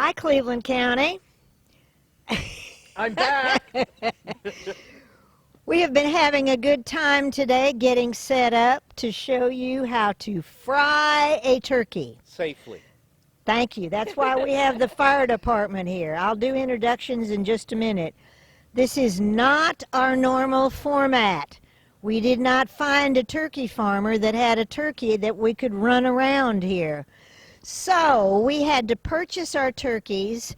Hi, Cleveland County. I'm back. We have been having a good time today getting set up to show you how to fry a turkey. Safely. Thank you. That's why we have the fire department here. I'll do introductions in just a minute. This is not our normal format. We did not find a turkey farmer that had a turkey that we could run around here. So we had to purchase our turkeys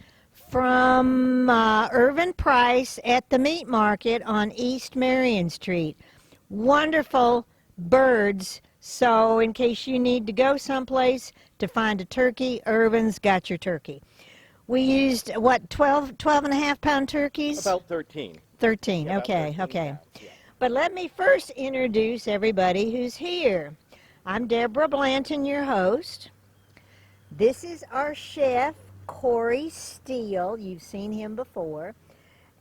from Irvin Price at the meat market on East Marion Street. Wonderful birds. So in case you need to go someplace to find a turkey, Irvin's got your turkey. We used, what, 12 and a half pound turkeys? About 13. 13, Yeah, about okay, 13 okay. pounds, yeah. But let me first introduce everybody who's here. I'm Deborah Blanton, your host. This is our chef, Corey Steele. You've seen him before.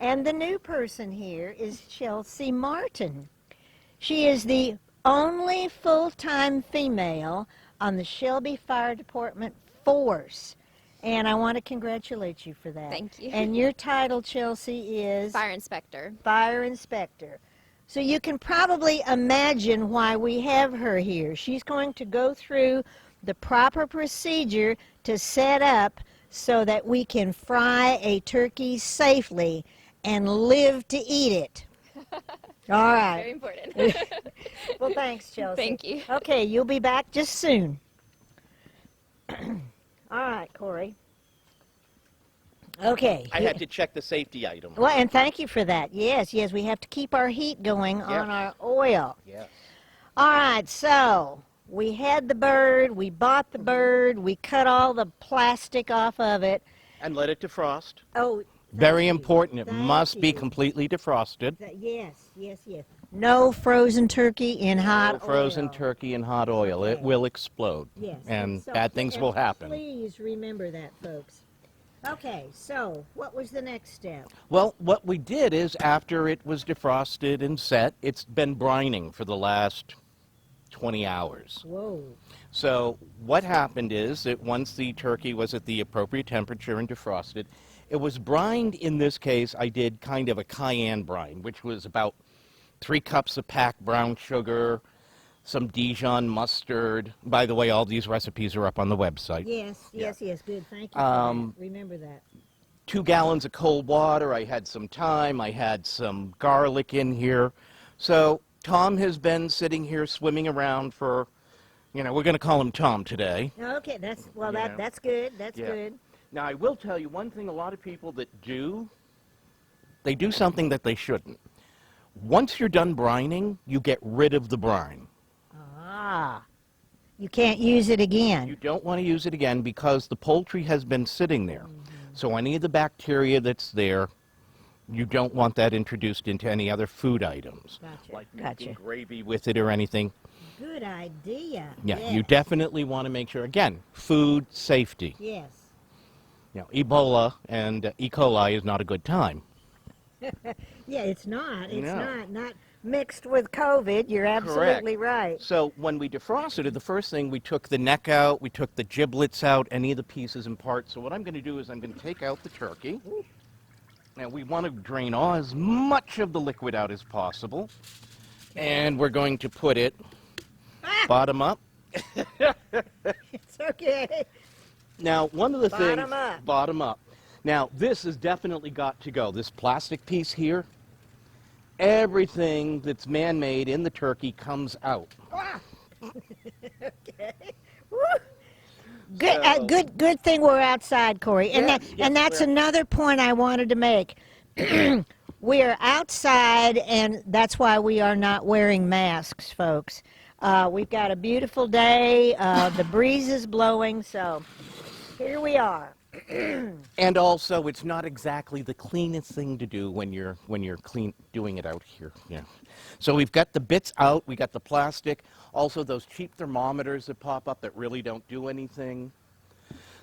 And the new person here is Chelsea Martin. She is the only full-time female on the Shelby Fire Department force. And I want to congratulate you for that. Thank you. And your title, Chelsea, is? Fire inspector. Fire inspector. So you can probably imagine why we have her here. She's going to go through the proper procedure to set up so that we can fry a turkey safely and live to eat it. All right. Very important. Well, thanks, Chelsea. Thank you. Okay, you'll be back just soon. All right, Corey. Okay. I had to check the safety item. Well, and thank you for that. Yes, yes, we have to keep our heat going on our oil. Yes. All right, so we had the bird, we bought the bird, we cut all the plastic off of it. And let it defrost. Oh, Very important. It Thank must be you. completely defrosted. yes, yes, yes. No frozen turkey in hot No frozen oil. turkey in hot oil. It Okay. will explode. Yes. And so- bad things will happen. Please remember that, folks. Okay, so what was the next step? Well, what we did is after it was defrosted and set, it's been brining for the last 20 hours. Whoa. So what happened is that once the turkey was at the appropriate temperature and defrosted, it was brined. In this case, I did kind of a cayenne brine, which was about 3 cups of packed brown sugar, some Dijon mustard. By the way, all these recipes are up on the website. Yes, Yeah. yes, yes, good. Thank you for that. Remember that. 2 gallons of cold water. I had some thyme. I had some garlic in here. So Tom has been sitting here swimming around for, we're going to call him Tom today. Okay, that's, well, Yeah. that's good. That's Yeah. good. Now, I will tell you one thing a lot of people that they do something that they shouldn't. Once you're done brining, you get rid of the brine. Ah, you can't use it again. You don't want to use it again because the poultry has been sitting there. So any of the bacteria that's there, you don't want that introduced into any other food items. Gotcha. Like Gotcha. making gravy with it or anything. Good idea. Yeah, yes. you definitely want to make sure, again, food safety. Yes. Ebola and E. coli is not a good time. Yeah, it's not. It's No. not mixed with COVID. You're absolutely right. So when we defrosted it, the first thing, we took the neck out, we took the giblets out, any of the pieces and parts. So what I'm going to do is I'm going to take out the turkey. Now we want to drain as much of the liquid out as possible. And we're going to put it bottom up. It's okay. Now, one of the Bottom things, up. bottom up. Now, this has definitely got to go. This plastic piece here, everything that's man-made in the turkey comes out. Okay. Woo. Good, So- good thing we're outside, Corey. And Yes, yes, and that's we're- another point I wanted to make. We are outside, and that's why we are not wearing masks, folks. We've got a beautiful day. The breeze is blowing, so here we are. And also, it's not exactly the cleanest thing to do when you're doing it out here. Yeah. So we've got the bits out. We got the plastic. Also, those cheap thermometers that pop up that really don't do anything.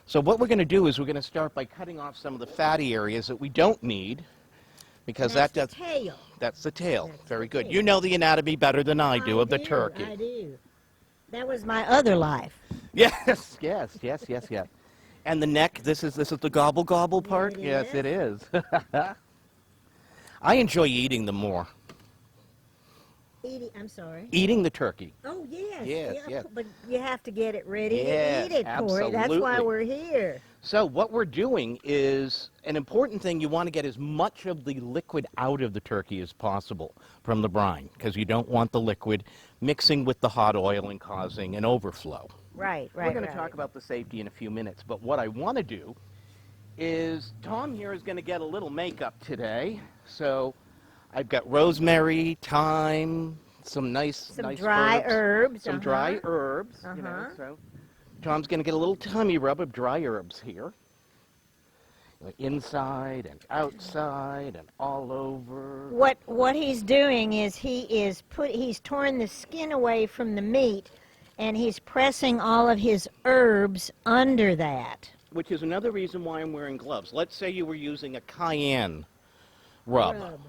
So what we're going to do is we're going to start by cutting off some of the fatty areas that we don't need, because That's that the does. tail. That's the tail. That's Very the good. tail. You know the anatomy better than I do of the turkey. I do. That was my other life. Yes, yes, yes, yes, yes. And the neck, this is the gobble gobble part? it Yes, is. it is. I enjoy eating them more. I'm sorry. Eating the turkey. Oh, yes. Yes, yeah, yes. But you have to get it ready Yes, to eat it, Corey. That's why absolutely. we're here. So what we're doing is an important thing. You want to get as much of the liquid out of the turkey as possible from the brine, because you don't want the liquid mixing with the hot oil and causing an overflow. Right, We're going to talk about the safety in a few minutes, but what I want to do is Tom here is going to get a little makeup today. So I've got rosemary, thyme, some nice dry herbs. some dry herbs. You know, Uh-huh. so Tom's going to get a little tummy rub of dry herbs here. Inside and outside and all over. What he's doing is he's torn the skin away from the meat, and he's pressing all of his herbs under that. Which is another reason why I'm wearing gloves. Let's say you were using a cayenne rub.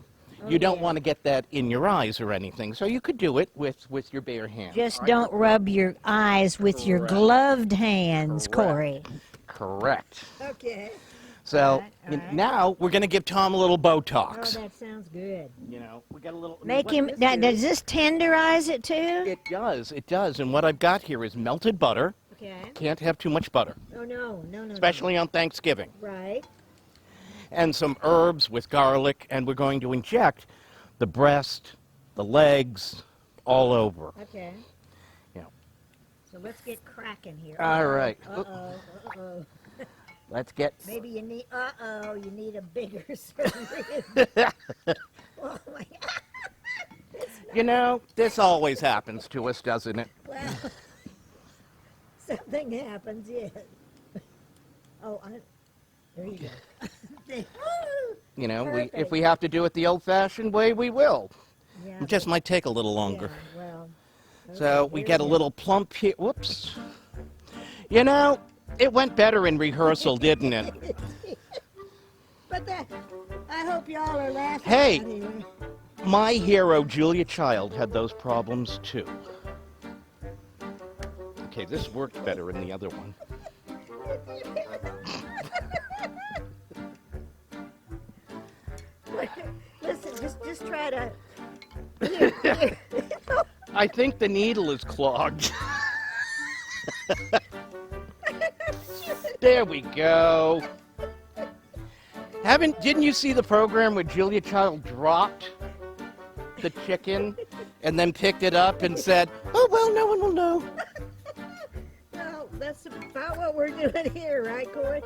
You don't want to get that in your eyes or anything, so you could do it with your bare hands. Just All right? don't rub your eyes with your Correct. gloved hands, Correct. Corey. Correct. Okay. So All right. now we're going to give Tom a little Oh, Botox. that sounds good. You know, we got a little. Make what him. this Does is- this tenderize it too? It does. It does. And what I've got here is melted butter. Okay. Can't have too much butter, Oh no. especially on Thanksgiving. Right. And some herbs with garlic, and we're going to inject the breast, the legs, all over. Okay. Yeah. So let's get cracking here. All right. Uh-oh. Let's get. Maybe you need. You need a bigger syringe. Oh my God. You know, this always happens to us, doesn't it? Well, something happens. Yes. There you go. You know, Perfect. if we have to do it the old-fashioned way, we will. Yeah. It just might take a little longer. Yeah, well. So okay, we there get a go. little plump here. Whoops. You know, it went better in rehearsal, didn't it? But I hope y'all are laughing. Hey. out here. My hero, Julia Child, had those problems too. Okay, this worked better in the other one. Listen, just try to. I think the needle is clogged. There we go. Didn't you see the program where Julia Child dropped the chicken and then picked it up and said, "Oh well, no one will know." No, that's about what we're doing here, right, Corey?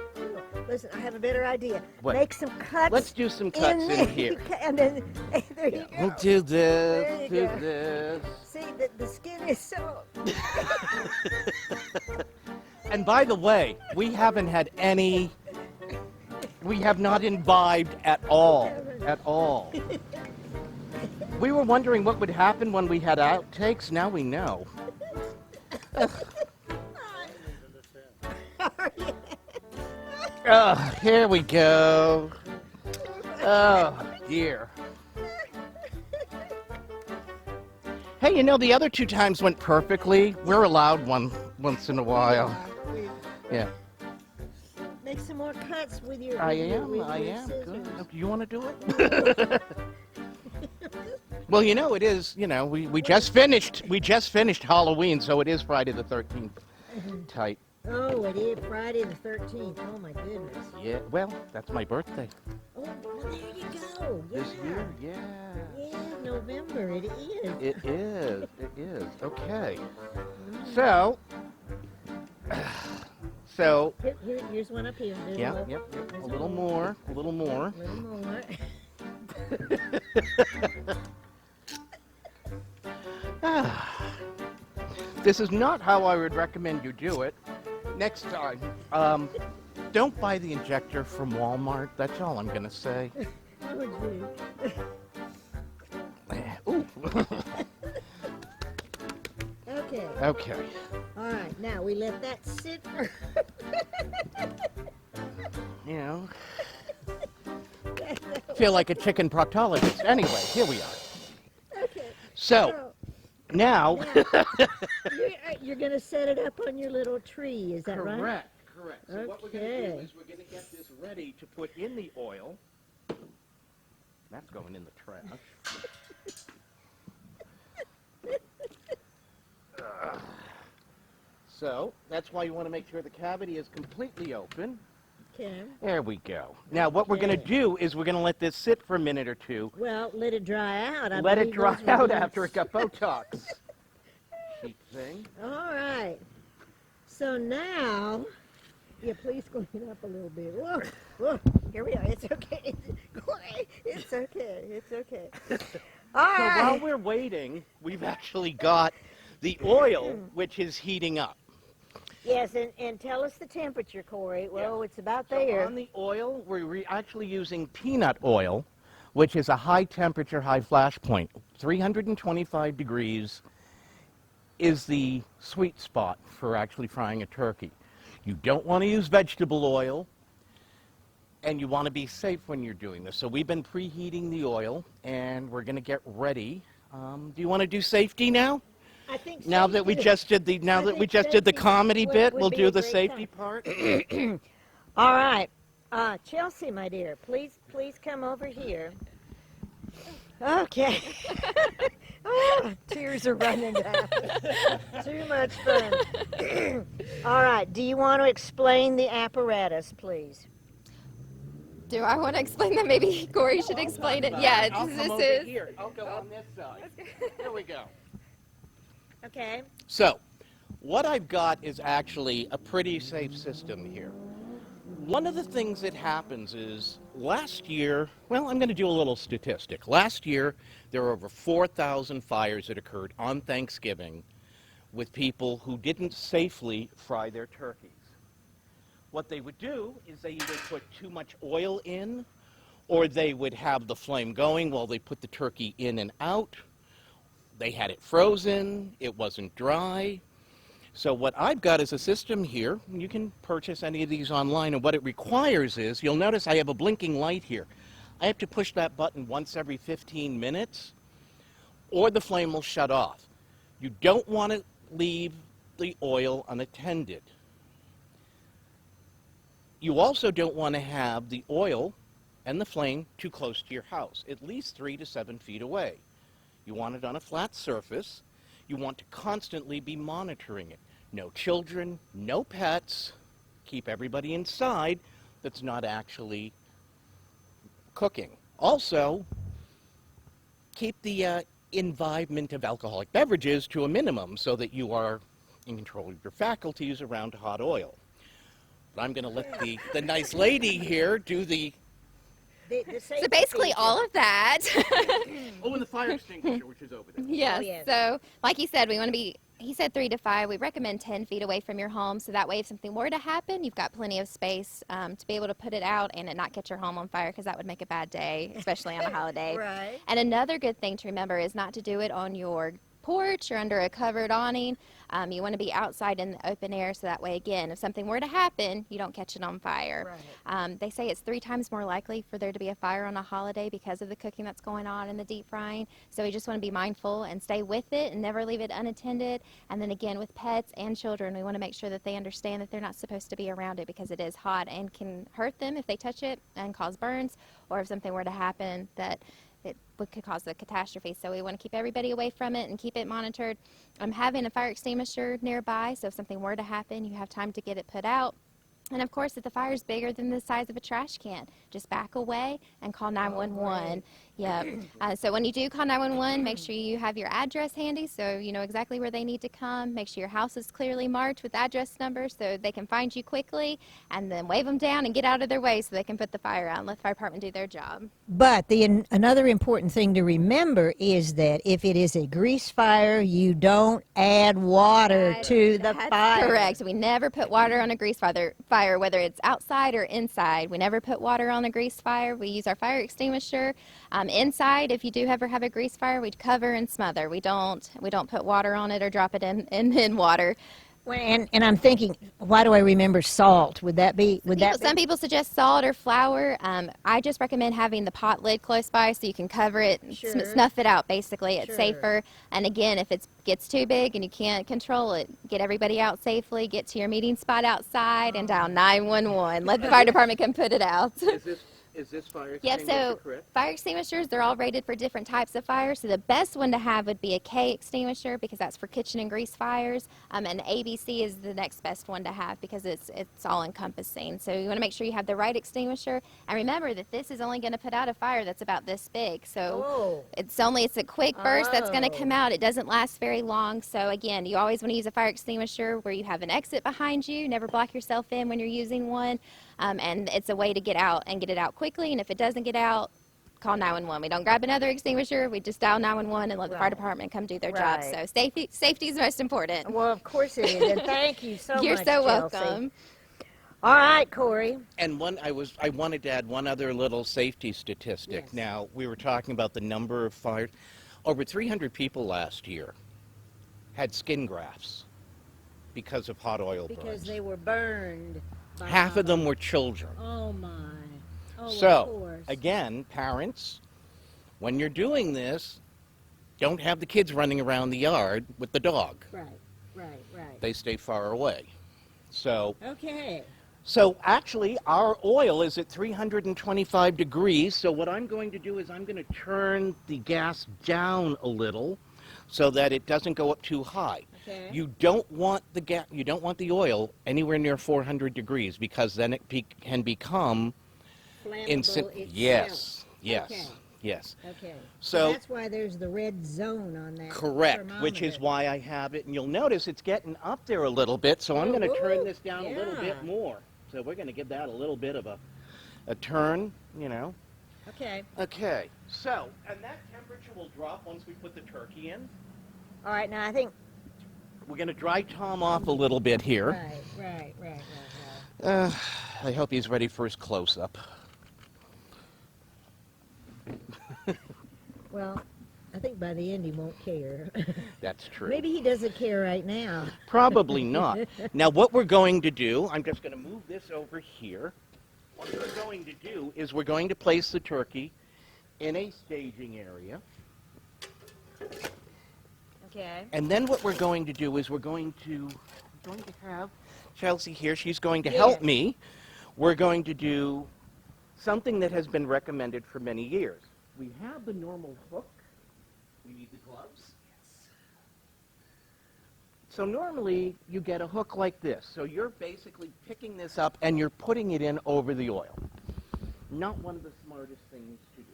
Listen, I have a better idea. What? Make some cuts. Let's do some cuts in there. here. And then there you go. We'll do There this, you do go. this. See, the skin is so. And by the way, we have not imbibed at all. At all. We were wondering what would happen when we had outtakes. Now we know. Oh, here we go. Oh, dear. Hey, you know, the other two times went perfectly. We're allowed one once in a while. Yeah. Make some more cuts with your. I with your- am. with I your am. scissors. Good. You want to do it? Well, you know, it is. You know, we just finished. We just finished Halloween, so it is Friday the 13th. Tight. Oh, it is Friday the 13th. Oh my goodness. Yeah. Well, that's my birthday Oh, well, there you go. Yeah. this year. Yeah. Yeah, November. It is. It is. It is. Okay. So. So. Here's one up here. There's Yeah. one. Yep. Yep. There's A little one. more. A little more. A little more. This is not how I would recommend you do it. Next time, don't buy the injector from Walmart. That's all I'm gonna say. Oh, gee. Ooh. Okay. Okay. All right. Now we let that sit for. You know. Feel like a chicken proctologist. Anyway, here we are. Okay. So now. You're going to set it up on your little tree. Is that right? Correct. Correct. So what we're going to Okay. do is we're going to get this ready to put in the oil. That's going in the trash. So that's why you want to make sure the cavity is completely open. Okay. There we go. Now what we're going to Okay. do is we're going to let this sit for a minute or two. Well, let it dry out. I Let it believe dry those were out good. after it got Botox. Sheet thing. All right. So now, yeah, please clean it up a little bit. Whoa, whoa. Here we are. It's okay. It's okay. It's okay. All So right. while we're waiting, we've actually got the oil, which is heating up. Yes, and tell us the temperature, Corey. Well, it's about So there. on the oil, we're actually using peanut oil, which is a high temperature, high flash point. 325 degrees is the sweet spot for actually frying a turkey. You don't want to use vegetable oil, and you want to be safe when you're doing this. So we've been preheating the oil, and we're going to get ready. Do you want to do safety now? I think Now that we safety- just did the I think safety comedy would- bit, would we'll be do a the great safety time. part. All right. Chelsea, my dear, please come over here. Okay. Oh, tears are running down. Too much fun. All right. Do you want to explain the apparatus, please? Do I want to explain that? Maybe Corey should explain it. Yeah, I'll this come over is. here. I'll go on this side. There we go. Okay. So, what I've got is actually a pretty safe system here. One of the things that happens is last year, well, I'm going to do a little statistic. Last year, there were over 4,000 fires that occurred on Thanksgiving with people who didn't safely fry their turkeys. What they would do is they either put too much oil in, or they would have the flame going while they put the turkey in and out. They had it frozen, it wasn't dry. So what I've got is a system here. You can purchase any of these online, and what it requires is, you'll notice I have a blinking light here. I have to push that button once every 15 minutes, or the flame will shut off. You don't want to leave the oil unattended. You also don't want to have the oil and the flame too close to your house, at least 3 to 7 feet away. You want it on a flat surface. You want to constantly be monitoring it. No children, no pets. Keep everybody inside that's not actually cooking. Also, keep the imbibement of alcoholic beverages to a minimum so that you are in control of your faculties around hot oil. But I'm going to let the nice lady here do the... The So basically, all of that. Oh, and the fire extinguisher, which is over there. Yes. Oh, yes. So, like he said, we want to be. He said 3 to 5. We recommend 10 feet away from your home, so that way, if something were to happen, you've got plenty of space to be able to put it out and it not catch your home on fire, because that would make a bad day, especially on a holiday. Right. And another good thing to remember is not to do it on your porch or under a covered awning. You want to be outside in the open air, so that way, again, if something were to happen, you don't catch it on fire. Right. They say it's 3 times more likely for there to be a fire on a holiday because of the cooking that's going on and the deep frying. So we just want to be mindful and stay with it and never leave it unattended. And then again, with pets and children, we want to make sure that they understand that they're not supposed to be around it, because it is hot and can hurt them if they touch it and cause burns, or if something were to happen that could cause a catastrophe. So we want to keep everybody away from it and keep it monitored. Having a fire extinguisher nearby, so if something were to happen, you have time to get it put out. And of course, if the fire is bigger than the size of a trash can, just back away and call 911. Yeah. So when you do call 911, make sure you have your address handy so you know exactly where they need to come. Make sure your house is clearly marked with address numbers so they can find you quickly, and then wave them down and get out of their way so they can put the fire out and let the fire department do their job. But another important thing to remember is that if it is a grease fire, you don't add water to the That's fire. correct. We never put water on a grease fire, whether it's outside or inside. We never put water on a grease fire. We use our fire extinguisher. Inside, if you do ever have a grease fire, we'd cover and smother. We don't put water on it or drop it in water. And I'm thinking, why do I remember salt? Would that be? Some people suggest salt or flour. I just recommend having the pot lid close by so you can cover it, Sure. snuff it out. Basically, it's Sure. safer. And again, if it gets too big and you can't control it, get everybody out safely. Get to your meeting spot outside and dial 911. Let the fire department come put it out. Is this fire Yep, extinguisher so correct? fire extinguishers, they're all rated for different types of fires. So the best one to have would be a K extinguisher because that's for kitchen and grease fires. And ABC is the next best one to have because it's all encompassing. So you want to make sure you have the right extinguisher. And remember that this is only going to put out a fire that's about this big. So Oh. it's a quick burst that's going to Oh. come out. It doesn't last very long. So again, you always want to use a fire extinguisher where you have an exit behind you. Never block yourself in when you're using one. And it's a way to get out and get it out quickly. And if it doesn't get out, call 911. We don't grab another extinguisher. We just dial 911 and let the fire Right. department come do their job. Right. So safety is most important. Well, of course it is. And thank you so You're much, so Chelsea. welcome. All right, Corey. And I wanted to add one other little safety statistic. Yes. Now, we were talking about the number of fires. Over 300 people last year had skin grafts because of hot oil Because burns. they were burned. By Half of them were children. Oh my. Oh, of So, course. again, parents, when you're doing this, don't have the kids running around the yard with the dog. Right. They stay far away. So Okay. actually, our oil is at 325 degrees. So what I'm going to do is I'm going to turn the gas down a little so that it doesn't go up too high. Okay. You don't want the oil anywhere near 400 degrees because then it can become Flammable Yes. Okay. Yes. Okay. So- that's why there's the red zone on that. Correct, which is thermometer. why I have it, and you'll notice it's getting up there a little bit, so I'm going to turn Ooh, this down a little yeah. bit more. So we're going to give that a little bit of a turn, Okay. Okay, so, and that temperature will drop once we put the turkey in. All right. Now I think. We're going to dry Tom off a little bit here. Right. I hope he's ready for his close-up. Well, I think by the end he won't care. That's true. Maybe he doesn't care right now. Probably not. Now, what we're going to do, I'm just going to move this over here. What we're going to do is we're going to place the turkey in a staging area. Okay. And then what we're going to do is we're going to have Chelsea here. She's going to help Yes. me. We're going to do something that has been recommended for many years. We have the normal hook. We need the gloves. So normally you get a hook like this. So you're basically picking this up and you're putting it in over the oil. Not one of the smartest things to do.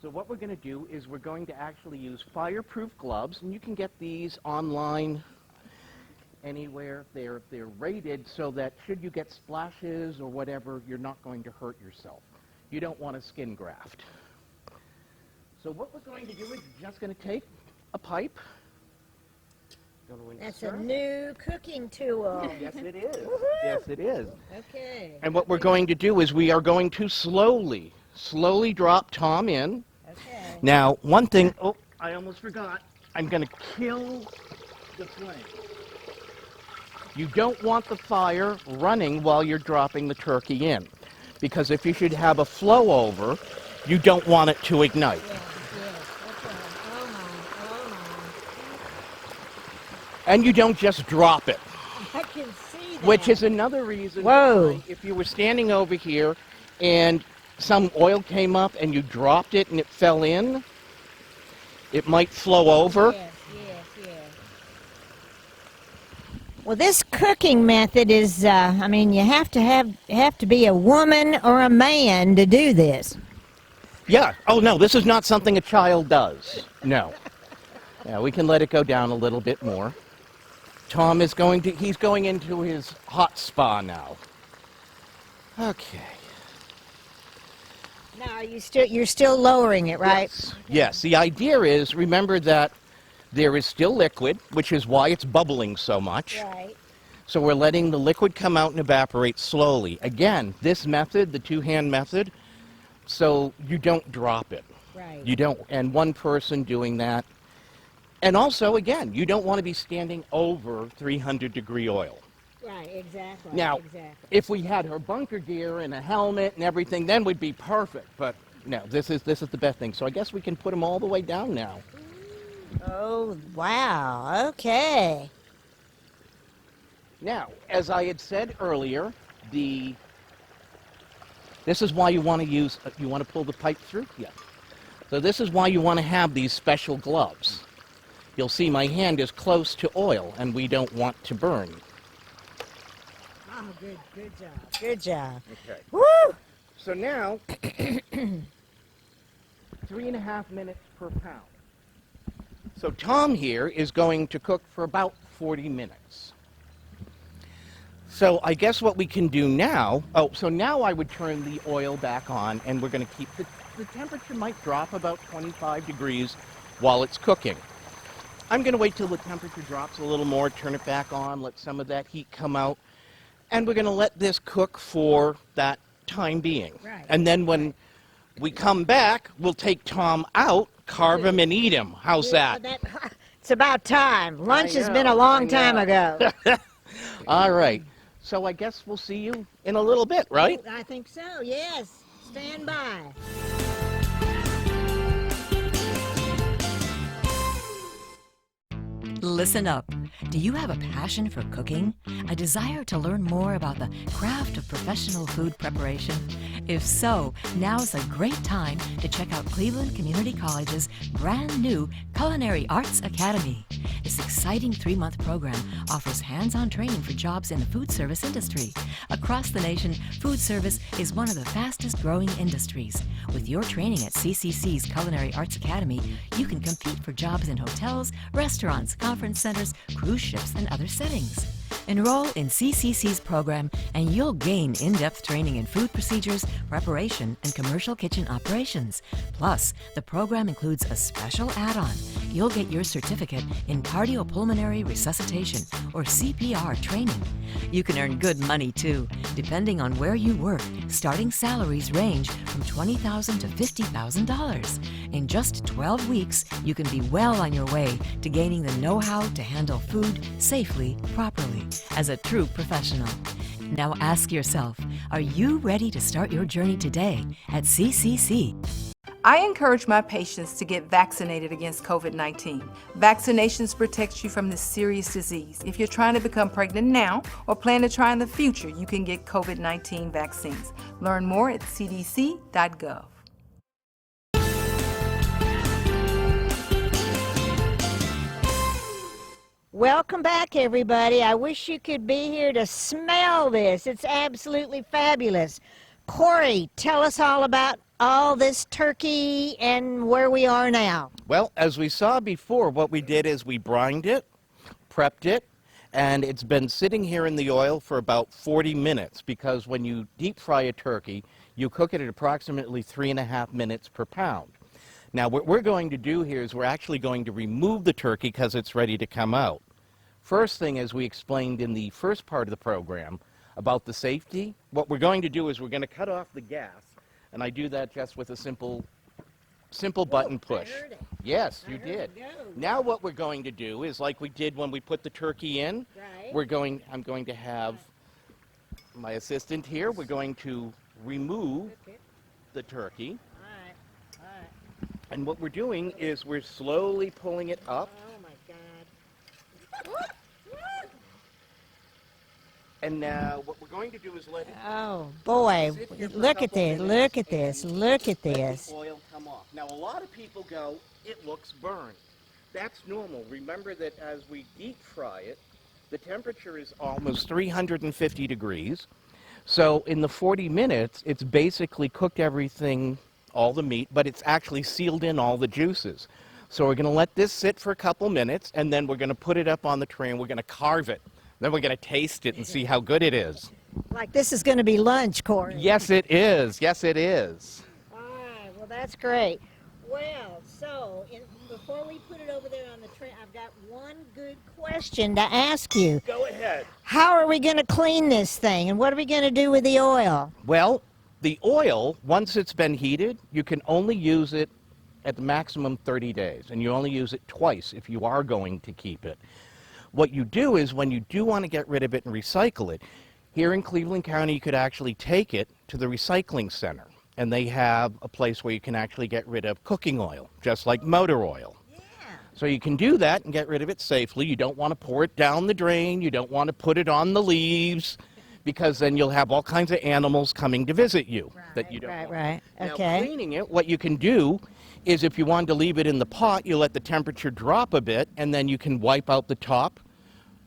So what we're going to do is we're going to actually use fireproof gloves, and you can get these online anywhere. They're rated so that should you get splashes or whatever, you're not going to hurt yourself. You don't want a skin graft. So what we're going to do is just going to take a pipe. Going to That's a insert. new cooking tool. Yes, it is. Woohoo! Yes, it is. Okay. And what we're going to do is we are going to slowly drop Tom in. Okay. Now, one thing, oh, I almost forgot. I'm going to kill the flame. You don't want the fire running while you're dropping the turkey in. Because if you should have a flow over, you don't want it to ignite. Yes. Okay. Oh And you don't just drop it. my. I can see that. Which is another reason Whoa. why if you were standing over here and some oil came up and you dropped it and it fell in, it might flow over. Yes. Well, this cooking method is, I mean, you have to be a woman or a man to do this. Yeah. Oh, no, this is not something a child does. No. Yeah, we can let it go down a little bit more. Tom is he's going into his hot spa now. Okay. Now, you're still lowering it, right? Yes. Yes. The idea is, remember that there is still liquid, which is why it's bubbling so much. Right. So we're letting the liquid come out and evaporate slowly. Again, this method, the two-hand method, so you don't drop it. Right. You don't, and one person doing that And also, again, you don't want to be standing over 300-degree oil. Right, exactly. Now, if we had her bunker gear and a helmet and everything, then we'd be perfect. But no, this is the best thing. So I guess we can put them all the way down now. Oh, wow. Okay. Now, as I had said earlier, this is why you want to pull the pipe through. Yeah. So this is why you want to have these special gloves. You'll see my hand is close to oil, and we don't want to burn. Oh, good job. Good job. Okay. Woo! So now, 3.5 minutes per pound. So Tom here is going to cook for about 40 minutes. So I guess what we can do now, so now I would turn the oil back on, and we're going to keep, the temperature might drop about 25 degrees while it's cooking. I'm going to wait till the temperature drops a little more, turn it back on, let some of that heat come out, and we're going to let this cook for that time being. Right. And then when we come back, we'll take Tom out, carve him, and eat him. How's that? It's about time. Lunch has been a know, long I time know. ago. All right. So I guess we'll see you in a little bit, right? I think so, yes. Stand by. Listen up. Do you have a passion for cooking? A desire to learn more about the craft of professional food preparation? If so, now's a great time to check out Cleveland Community College's brand new Culinary Arts Academy. This exciting 3-month program offers hands-on training for jobs in the food service industry. Across the nation, food service is one of the fastest growing industries. With your training at CCC's Culinary Arts Academy, you can compete for jobs in hotels, restaurants, conference centers, cruise ships, and other settings. Enroll in CCC's program and you'll gain in-depth training in food procedures, preparation, and commercial kitchen operations. Plus, the program includes a special add-on. You'll get your certificate in cardiopulmonary resuscitation, or CPR training. You can earn good money too. Depending on where you work, starting salaries range from $20,000 to $50,000. In just 12 weeks, you can be well on your way to gaining the know-how to handle food safely, properly, as a true professional. Now ask yourself, are you ready to start your journey today at CCC? I encourage my patients to get vaccinated against COVID-19. Vaccinations protect you from this serious disease. If you're trying to become pregnant now or plan to try in the future, you can get COVID-19 vaccines. Learn more at cdc.gov. Welcome back, everybody. I wish you could be here to smell this. It's absolutely fabulous. Corey, tell us all about all this turkey and where we are now. Well, as we saw before, what we did is we brined it, prepped it, and it's been sitting here in the oil for about 40 minutes because when you deep fry a turkey, you cook it at approximately 3.5 minutes per pound. Now, what we're going to do here is we're actually going to remove the turkey because it's ready to come out. First thing, as we explained in the first part of the program about the safety, what we're going to do is we're going to cut off the gas, and I do that just with a simple button push. I heard it. Yes, you I heard did. it go. Now what we're going to do is like we did when we put the turkey in, Right. I'm going to have my assistant here, we're going to remove Okay. the turkey. All right. All right. And what we're doing is we're slowly pulling it up, Oh, my God. and now what we're going to do is let it Oh, boy. sit here for a Look at couple this. minutes Look at this. and Look at let this. the oil come off. Now a lot of people go, it looks burned. That's normal. Remember that as we deep fry it, the temperature is almost 350 degrees. So in the 40 minutes, it's basically cooked everything, all the meat, but it's actually sealed in all the juices. So we're going to let this sit for a couple minutes, and then we're going to put it up on the tray, and we're going to carve it. Then we're going to taste it and see how good it is. Like this is going to be lunch, Corey. Yes, it is. Yes, it is. All right. Well, that's great. Well, so before we put it over there on the tray, I've got one good question to ask you. Go ahead. How are we going to clean this thing, and what are we going to do with the oil? Well, the oil, once it's been heated, you can only use it at the maximum 30 days, and you only use it twice if you are going to keep it. What you do is when you do want to get rid of it and recycle it, here in Cleveland County, you could actually take it to the recycling center, and they have a place where you can actually get rid of cooking oil, just like motor oil. So you can do that and get rid of it safely. You don't want to pour it down the drain. You don't want to put it on the leaves, because then you'll have all kinds of animals coming to visit you that you don't want. Right. Now, Okay. cleaning it, what you can do is if you wanted to leave it in the pot, you let the temperature drop a bit, and then you can wipe out the top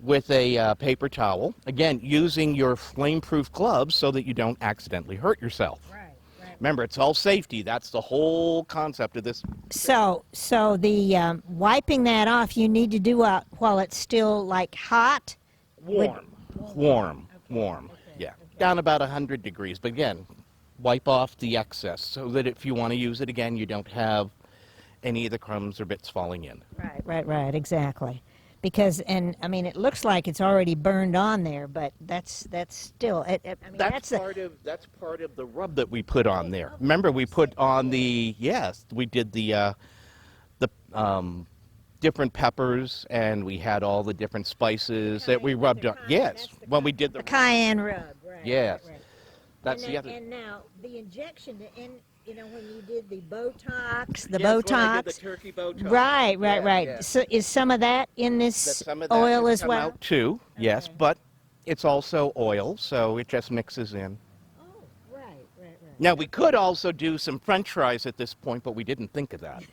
with a paper towel. Again, using your flame-proof gloves so that you don't accidentally hurt yourself. Remember, it's all safety. That's the whole concept of this. So the wiping that off, you need to do while it's still like hot. Warm. Yeah, down about 100 degrees. But again, wipe off the excess so that if you want to use it again, you don't have any of the crumbs or bits falling in. Right. Exactly. Because, and I mean, it looks like it's already burned on there, but that's still. I mean, That's part of the rub that we put on there. Remember, we put on we did the different peppers, and we had all the different spices that we rubbed on. Yes, when we did the cayenne rub. Right. Yes. Right. That's and the other. And now the injection, when you did the Botox, the Yes, when I Botox. did the turkey Botox. Right. Yeah. So is some of that in this Some of that oil has as come well? out too, yes, but it's also oil, so it just mixes in. Oh, right. Now, we could also do some French fries at this point, but we didn't think of that.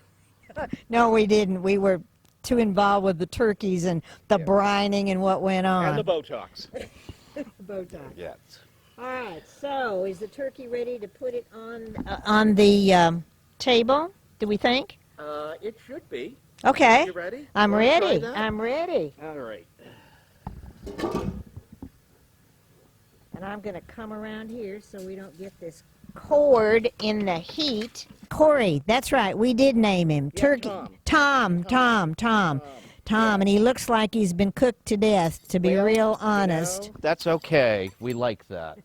No, we didn't. We were too involved with the turkeys and the brining and what went on. And the Botox. Botox. Yes. All right. So, is the turkey ready to put it on the table? Do we think? It should be. Okay. You ready? I'm Wanna try ready. that? I'm ready. All right. And I'm going to come around here so we don't get this cord in the heat. Corey, that's right. We did name him. Yeah, Turkey. Tom, and he looks like he's been cooked to death, to be Well, real honest. You know, that's okay. We like that.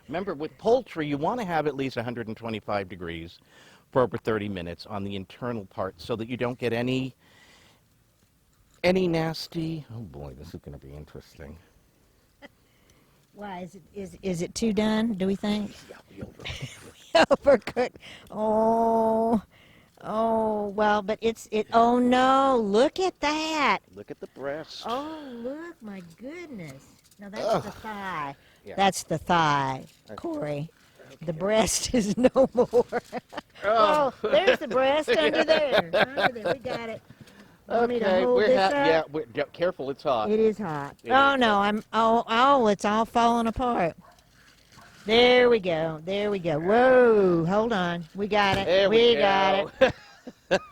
Remember, with poultry, you want to have at least 125 degrees for over 30 minutes on the internal part so that you don't get any nasty. Oh boy, this is going to be interesting. Why is it too done? Do we think? Yeah, we overcooked. Overcooked. Oh well, but oh no, look at that. Look at the breast. Oh look, my goodness. No, that's Ugh. the thigh. Yeah. That's the thigh, Corey. The breast is no more. Oh, there's the breast under there. We got it. Want me to Okay, hold this up? yeah, careful, it's hot. It is hot. It Oh is. no, it's all falling apart. There we go. Whoa, hold on. We got it. There we got go. it.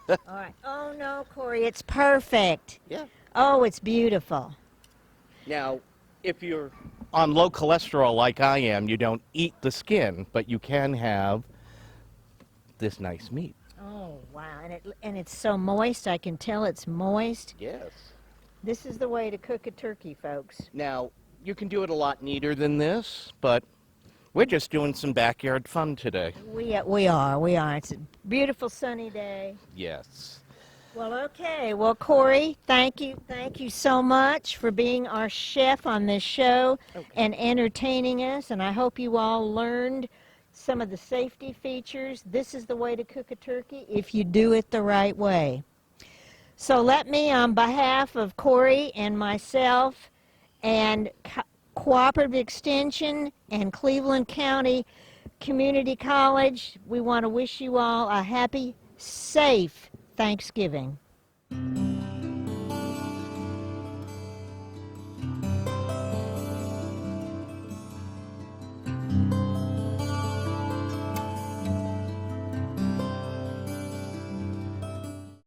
All right. Oh no, Corey, it's perfect. Yeah. Oh, it's beautiful. Now, if you're on low cholesterol like I am, you don't eat the skin, but you can have this nice meat. Oh wow, and it's so moist. I can tell it's moist. Yes. This is the way to cook a turkey, folks. Now, you can do it a lot neater than this, but we're just doing some backyard fun today. We are. It's a beautiful sunny day. Yes. Well, okay. Well, Corey, thank you so much for being our chef on this show and entertaining us. And I hope you all learned some of the safety features. This is the way to cook a turkey if you do it the right way. So let me, on behalf of Corey and myself and Cooperative Extension and Cleveland County Community College, we want to wish you all a happy, safe Thanksgiving.